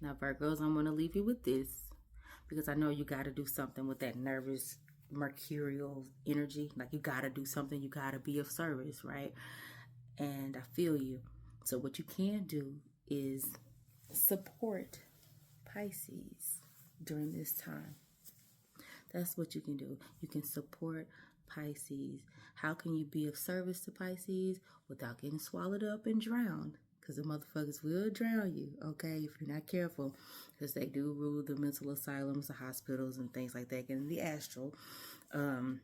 Now, Virgos, I'm going to leave you with this because I know you got to do something with that nervous mercurial energy. Like you got to do something, you got to be of service, right? And I feel you. So, what you can do is support Pisces during this time. That's what you can do. You can support Pisces. How can you be of service to Pisces without getting swallowed up and drowned? Because the motherfuckers will drown you, okay, if you're not careful. Because they do rule the mental asylums, the hospitals, and things like that, and the astral. Um,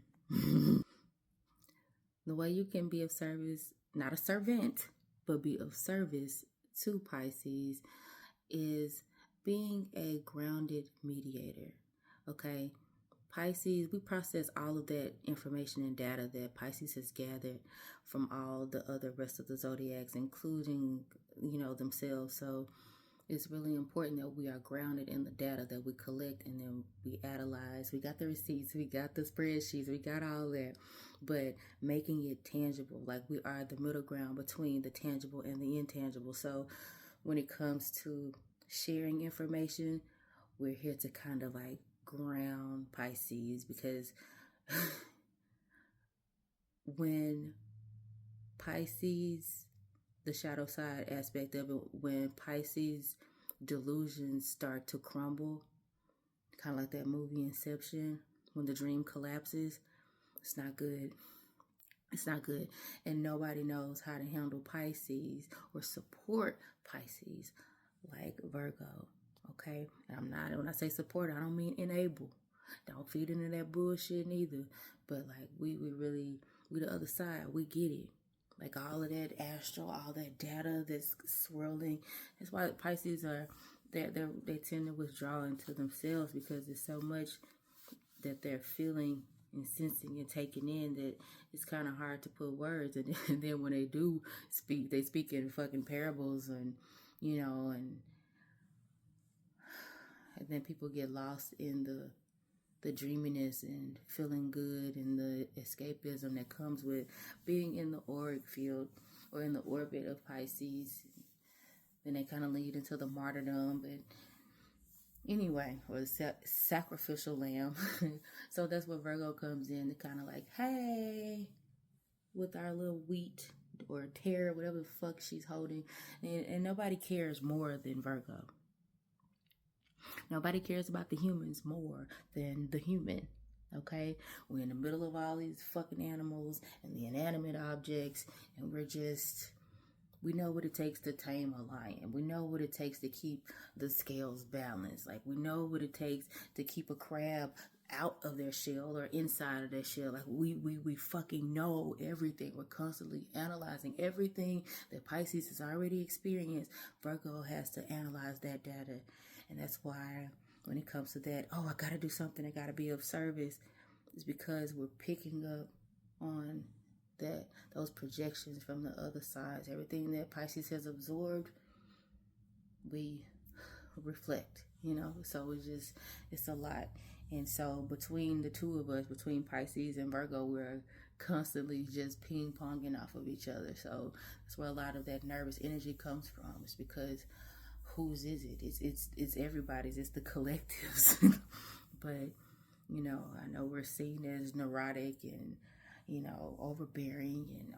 the way you can be of service, not a servant, but be of service to Pisces is being a grounded mediator, okay? Pisces, we process all of that information and data that Pisces has gathered from all the other rest of the zodiacs, including, themselves. So it's really important that we are grounded in the data that we collect and then we analyze. We got the receipts, we got the spreadsheets, we got all that, but making it tangible, like we are the middle ground between the tangible and the intangible. So when it comes to sharing information, we're here to kind of like ground Pisces, because when Pisces, the shadow side aspect of it, when Pisces delusions start to crumble, kind of like that movie Inception, when the dream collapses, it's not good. It's not good. And nobody knows how to handle Pisces or support Pisces like Virgo. Okay? And when I say support, I don't mean enable. Don't feed into that bullshit neither. But like we the other side, we get it. Like all of that astral, all that data that's swirling. That's why Pisces they tend to withdraw into themselves, because there's so much that they're feeling and sensing and taking in that it's kind of hard to put words. And then when they do speak, they speak in fucking parables, and and then people get lost in the dreaminess and feeling good and the escapism that comes with being in the auric field or in the orbit of Pisces. Then they kind of lead into the martyrdom, but anyway, or the sacrificial lamb. So that's where Virgo comes in to kind of like, hey, with our little wheat or tear, whatever the fuck she's holding. And nobody cares more than Virgo. Nobody cares about the humans more than the human. Okay? We're in the middle of all these fucking animals and the inanimate objects, and we know what it takes to tame a lion. We know what it takes to keep the scales balanced. Like, we know what it takes to keep a crab out of their shell or inside of their shell. Like, we fucking know everything. We're constantly analyzing everything that Pisces has already experienced. Virgo has to analyze that data. And that's why when it comes to that, I gotta do something, I gotta be of service, is because we're picking up on those projections from the other sides. Everything that Pisces has absorbed, we reflect, so it's a lot. And so between the two of us, between Pisces and Virgo, we're constantly just ping-ponging off of each other. So that's where a lot of that nervous energy comes from. It's because whose is it? It's everybody's. It's the collectives. But I know we're seen as neurotic and overbearing, and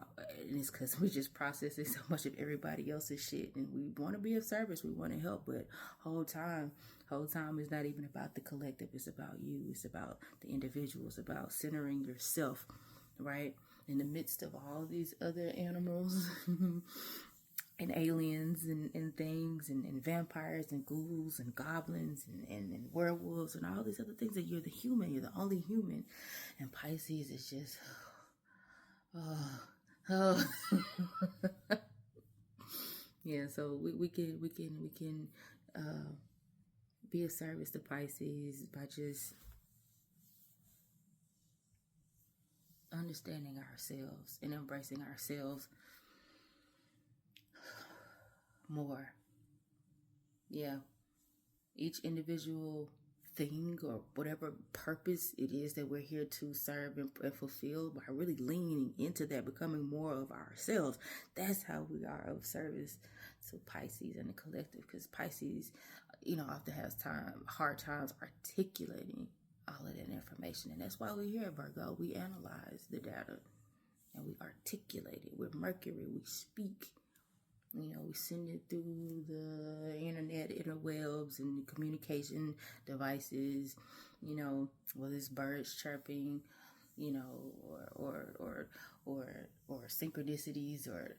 it's because we're just processing so much of everybody else's shit, and we want to be of service, we want to help, but whole time is not even about the collective. It's about you. It's about the individual. It's about centering yourself, right, in the midst of all these other animals and aliens and things and vampires and ghouls and goblins and werewolves and all these other things. That you're the only human. And Pisces is just yeah. So we can be of service to Pisces by just understanding ourselves and embracing ourselves more. Yeah. Each individual thing or whatever purpose it is that we're here to serve and fulfill, by really leaning into that, becoming more of ourselves. That's how we are of service to Pisces and the collective, because Pisces often has hard times articulating all of that information. And that's why we're here at Virgo. We analyze the data and we articulate it. With Mercury, we speak. We send it through the internet, interwebs, and communication devices, whether it's birds chirping, or synchronicities, or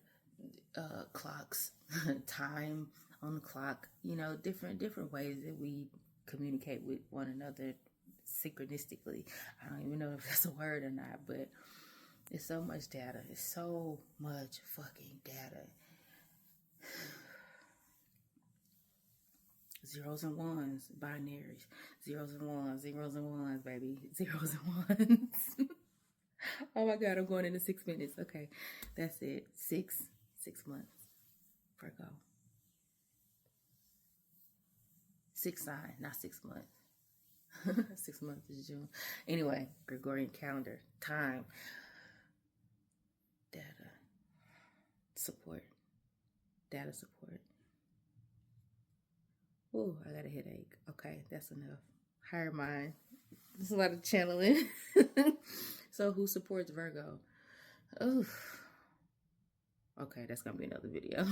clocks, time on the clock, different ways that we communicate with one another synchronistically. I don't even know if that's a word or not, but it's so much data. It's so much fucking data. Zeros and ones, binaries. Zeros and ones, baby. Zeros and ones. Oh my God, I'm going into 6 minutes. Okay, that's it. 6 months. Virgo. 6 sign, not 6 months. 6 months is June. Anyway, Gregorian calendar, time, data, support, data support. Oh, I got a headache. Okay, that's enough. Higher mind. There's a lot of channeling. So who supports Virgo? Oh, okay, that's gonna be another video.